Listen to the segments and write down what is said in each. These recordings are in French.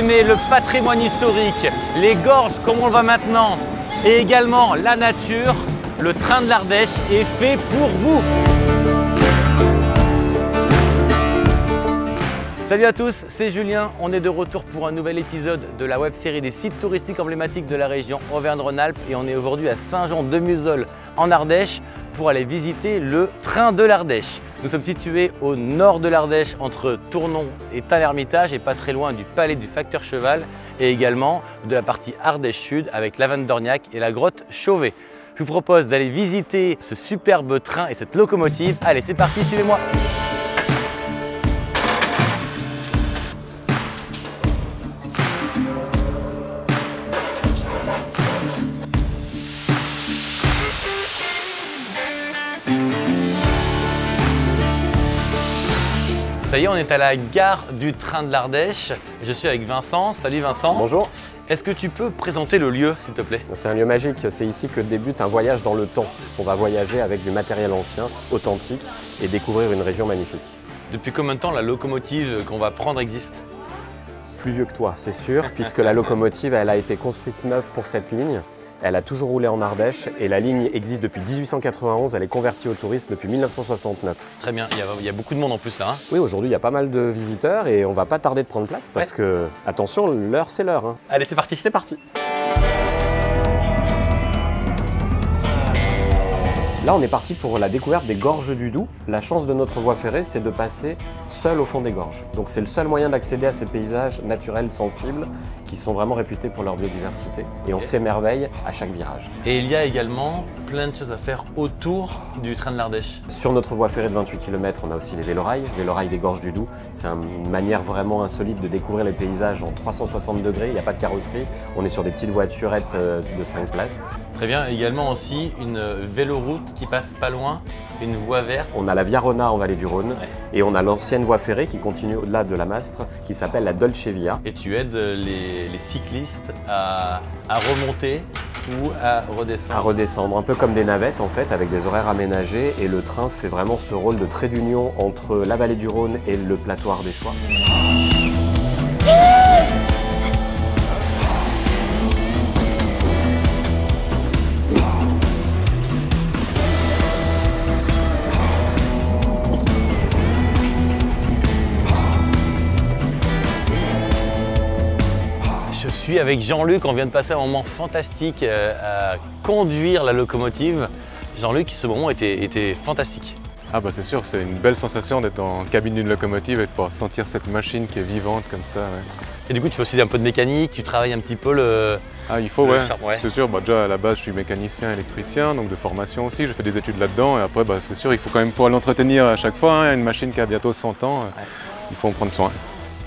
aimez le patrimoine historique, les gorges comme on le voit maintenant, et également la nature, le train de l'Ardèche est fait pour vous. Salut à tous, c'est Julien, on est de retour pour un nouvel épisode de la web-série des sites touristiques emblématiques de la région Auvergne-Rhône-Alpes et on est aujourd'hui à Saint-Jean-de-Museul en Ardèche pour aller visiter le train de l'Ardèche. Nous sommes situés au nord de l'Ardèche entre Tournon et Tain-l'Hermitage et pas très loin du palais du facteur cheval et également de la partie Ardèche Sud avec la Vanne d'Orniac et la grotte Chauvet. Je vous propose d'aller visiter ce superbe train et cette locomotive. Allez, c'est parti, suivez-moi! Ça y est, on est à la gare du train de l'Ardèche. Je suis avec Vincent. Salut Vincent. Bonjour. Est-ce que tu peux présenter le lieu, s'il te plaît? C'est un lieu magique. C'est ici que débute un voyage dans le temps. On va voyager avec du matériel ancien, authentique et découvrir une région magnifique. Depuis combien de temps la locomotive qu'on va prendre existe? Plus vieux que toi, c'est sûr, puisque la locomotive, elle a été construite neuve pour cette ligne. Elle a toujours roulé en Ardèche et la ligne existe depuis 1891, elle est convertie au tourisme depuis 1969. Très bien, il y a beaucoup de monde en plus là. Hein. Oui, aujourd'hui il y a pas mal de visiteurs et on va pas tarder de prendre place parce que, attention, l'heure c'est l'heure. Hein. Allez, c'est parti. C'est parti. Là, on est parti pour la découverte des gorges du Doubs. La chance de notre voie ferrée, c'est de passer seul au fond des gorges. Donc c'est le seul moyen d'accéder à ces paysages naturels sensibles qui sont vraiment réputés pour leur biodiversité. Et on s'émerveille à chaque virage. Et il y a également plein de choses à faire autour du train de l'Ardèche. Sur notre voie ferrée de 28 km, on a aussi les vélorails des gorges du Doubs. C'est une manière vraiment insolite de découvrir les paysages en 360 degrés. Il n'y a pas de carrosserie. On est sur des petites voiturettes de 5 places. Très bien, également aussi une véloroute qui passe pas loin, une voie verte. On a la Via Rona en vallée du Rhône et on a l'ancienne voie ferrée qui continue au-delà de la Mastre qui s'appelle la Dolce Via. Et tu aides les cyclistes à remonter ou à redescendre. À redescendre, un peu comme des navettes en fait, avec des horaires aménagés et le train fait vraiment ce rôle de trait d'union entre la vallée du Rhône et le plateau ardéchois. Je suis avec Jean-Luc, on vient de passer un moment fantastique à conduire la locomotive. Jean-Luc, ce moment était fantastique. Ah bah c'est sûr, c'est une belle sensation d'être en cabine d'une locomotive et de pouvoir sentir cette machine qui est vivante comme ça. Ouais. Et du coup, tu fais aussi un peu de mécanique, tu travailles un petit peu le... Ah, il faut, ouais. Ouais. C'est sûr, bah, déjà à la base, je suis mécanicien, électricien, donc de formation aussi, je fais des études là-dedans et après, bah, c'est sûr, il faut quand même pouvoir l'entretenir à chaque fois. Hein. Une machine qui a bientôt 100 ans, il faut en prendre soin.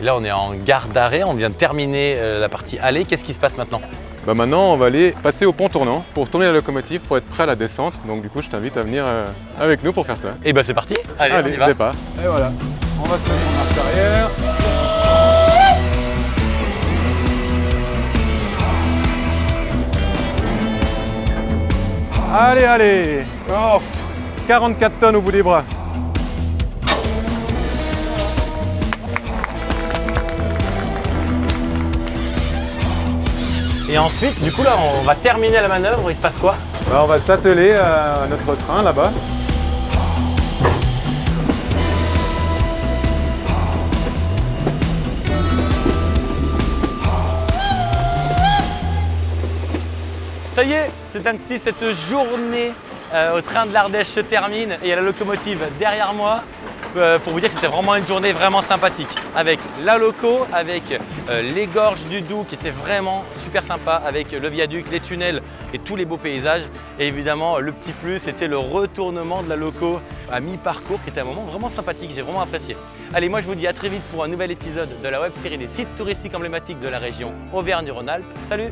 Et là, on est en gare d'arrêt, on vient de terminer la partie aller. Qu'est-ce qui se passe maintenant? Bah maintenant, on va aller passer au pont tournant pour tourner la locomotive pour être prêt à la descente. Donc du coup, je t'invite à venir avec nous pour faire ça. Et bah c'est parti. Allez, on y va. Départ. Et voilà, on va se mettre en marche arrière. Allez, allez. Oh, 44 tonnes au bout des bras. Et ensuite, du coup là, on va terminer la manœuvre. Il se passe quoi? Bah, on va s'atteler à notre train là-bas. Ça y est, c'est ainsi cette journée au train de l'Ardèche se termine et il y a la locomotive derrière moi. Pour vous dire que c'était vraiment une journée vraiment sympathique avec la loco, avec les gorges du Doubs qui étaient vraiment super sympa, avec le viaduc, les tunnels et tous les beaux paysages. Et évidemment, le petit plus, c'était le retournement de la loco à mi-parcours qui était un moment vraiment sympathique, j'ai vraiment apprécié. Allez, moi je vous dis à très vite pour un nouvel épisode de la web série des sites touristiques emblématiques de la région Auvergne-Rhône-Alpes. Salut!